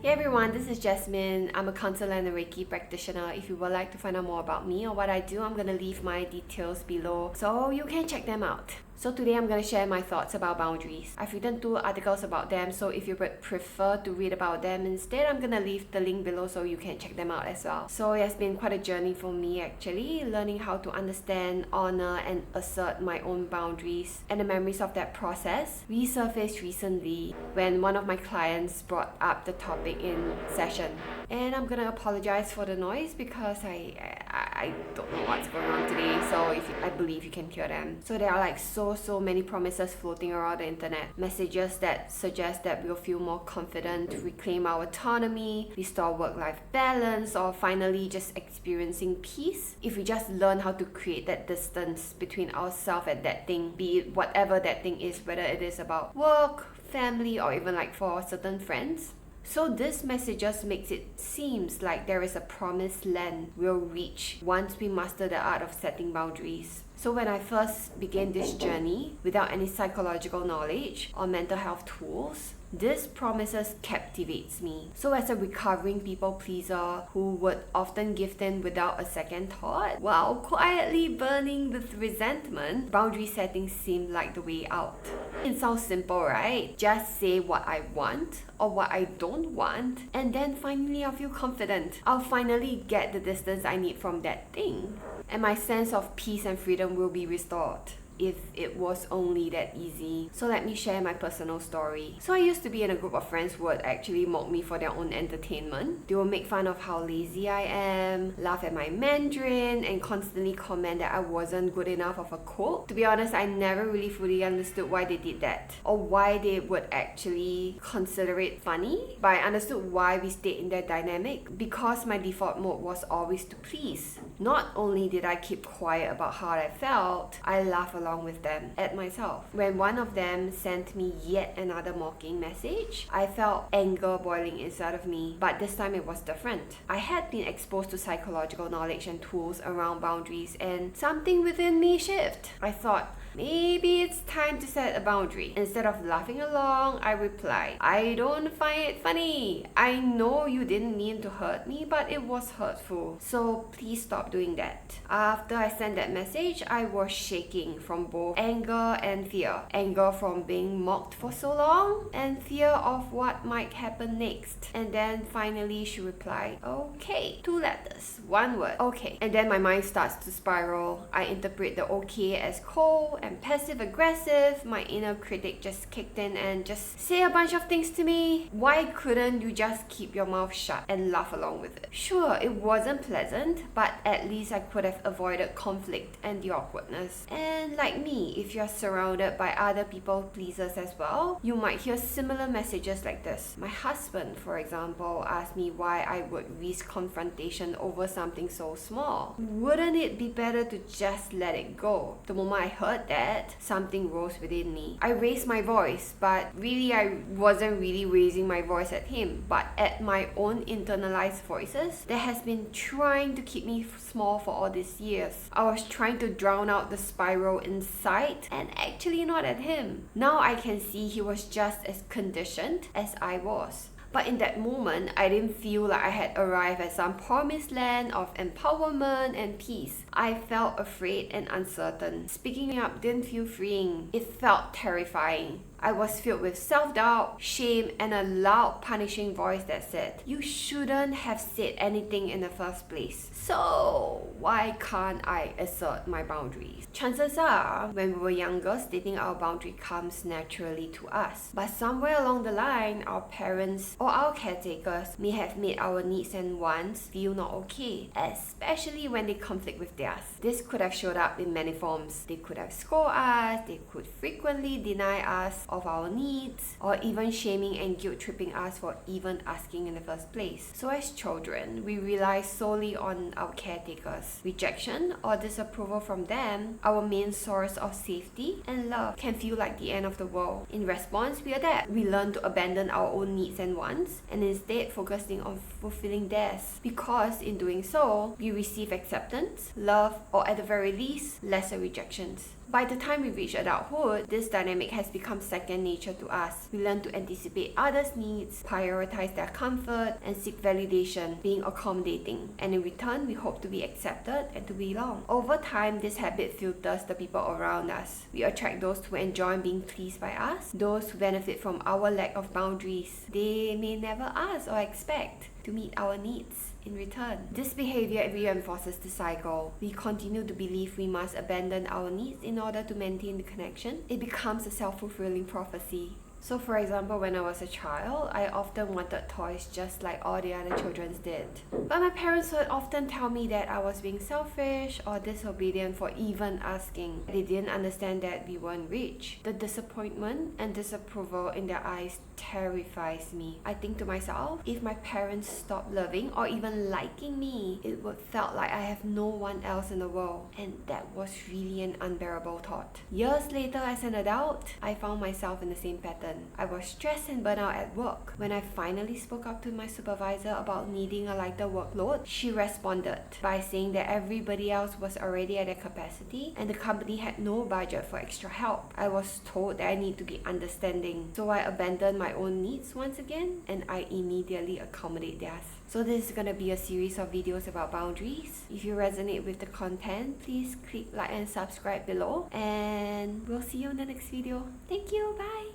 Hey everyone, this is Jasmine. I'm a counselor and a Reiki practitioner. If you would like to find out more about me or what I do, I'm going to leave my details below so you can check them out. So today I'm going to share my thoughts about boundaries. I've written 2 articles about them, so if you would prefer to read about them instead, I'm going to leave the link below so you can check them out as well. So it has been quite a journey for me actually, learning how to understand, honor and assert my own boundaries, and the memories of that process resurfaced recently when one of my clients brought up the topic in session. And I'm going to apologize for the noise because I don't know what's going on today, so I believe you can hear them. So there are like so many promises floating around the internet. Messages that suggest that we'll feel more confident to reclaim our autonomy, restore work-life balance, or finally just experiencing peace if we just learn how to create that distance between ourselves and that thing, be it whatever that thing is, whether it is about work, family, or even like for certain friends. So this message just makes it seems like there is a promised land we'll reach once we master the art of setting boundaries. So when I first began this journey without any psychological knowledge or mental health tools, this promises captivates me. So as a recovering people pleaser who would often give in without a second thought, while quietly burning with resentment, boundary setting seemed like the way out. It sounds simple, right? Just say what I want or what I don't want, and then finally I'll feel confident. I'll finally get the distance I need from that thing, and my sense of peace and freedom will be restored. If it was only that easy. So let me share my personal story. So I used to be in a group of friends who would actually mock me for their own entertainment. They would make fun of how lazy I am, laugh at my Mandarin, and constantly comment that I wasn't good enough of a cook. To be honest, I never really fully understood why they did that or why they would actually consider it funny. But I understood why we stayed in that dynamic because my default mode was always to please. Not only did I keep quiet about how I felt, I laughed along with them at myself. When one of them sent me yet another mocking message, I felt anger boiling inside of me, but this time it was different. I had been exposed to psychological knowledge and tools around boundaries, and something within me shifted. I thought, maybe it's time to set a boundary. Instead of laughing along, I replied, I don't find it funny. I know you didn't mean to hurt me, but it was hurtful. So please stop doing that. After I sent that message, I was shaking from both anger and fear. Anger from being mocked for so long, and fear of what might happen next. And then finally she replied, okay. 2 letters, 1 word, okay. And then my mind starts to spiral. I interpret the okay as cold and passive aggressive. My inner critic just kicked in and just say a bunch of things to me. Why couldn't you just keep your mouth shut and laugh along with it? Sure, it wasn't pleasant, but at least I could have avoided conflict and the awkwardness. And like me, if you're surrounded by other people pleasers as well, you might hear similar messages like this. My husband, for example, asked me why I would risk confrontation over something so small. Wouldn't it be better to just let it go? The moment I heard that, something rose within me. I raised my voice, but really I wasn't really raising my voice at him, but at my own internalized voices that has been trying to keep me small for all these years. I was trying to drown out the spiral inside and actually not at him. Now I can see he was just as conditioned as I was. But in that moment, I didn't feel like I had arrived at some promised land of empowerment and peace. I felt afraid and uncertain. Speaking up didn't feel freeing. It felt terrifying. I was filled with self-doubt, shame, and a loud punishing voice that said, you shouldn't have said anything in the first place. So why can't I assert my boundaries? Chances are, when we were younger, stating our boundary comes naturally to us. But somewhere along the line, our parents or our caretakers may have made our needs and wants feel not okay, especially when they conflict with theirs. This could have showed up in many forms. They could have scolded us, they could frequently deny us of our needs, or even shaming and guilt-tripping us for even asking in the first place. So as children, we rely solely on our caretakers. Rejection or disapproval from them, our main source of safety and love, can feel like the end of the world. In response, we adapt. We learn to abandon our own needs and wants and instead focusing on fulfilling theirs, because in doing so, we receive acceptance, love, or at the very least, lesser rejections. By the time we reach adulthood, this dynamic has become second nature to us. We learn to anticipate others' needs, prioritize their comfort, and seek validation, being accommodating. And in return, we hope to be accepted and to belong. Over time, this habit filters the people around us. We attract those who enjoy being pleased by us, those who benefit from our lack of boundaries. They may never ask or expect to meet our needs in return. This behavior reinforces the cycle. We continue to believe we must abandon our needs in order to maintain the connection. It becomes a self-fulfilling prophecy. So for example, when I was a child, I often wanted toys just like all the other children did. But my parents would often tell me that I was being selfish or disobedient for even asking. They didn't understand that we weren't rich. The disappointment and disapproval in their eyes terrifies me. I think to myself, if my parents stopped loving or even liking me, it would felt like I have no one else in the world. And that was really an unbearable thought. Years later, as an adult, I found myself in the same pattern. I was stressed and burnt out at work. When I finally spoke up to my supervisor about needing a lighter workload, she responded by saying that everybody else was already at their capacity and the company had no budget for extra help. I was told that I need to be understanding, so I abandoned my own needs once again and I immediately accommodate theirs. So this is gonna be a series of videos about boundaries. If you resonate with the content, please click like and subscribe below, and we'll see you in the next video. Thank you, bye!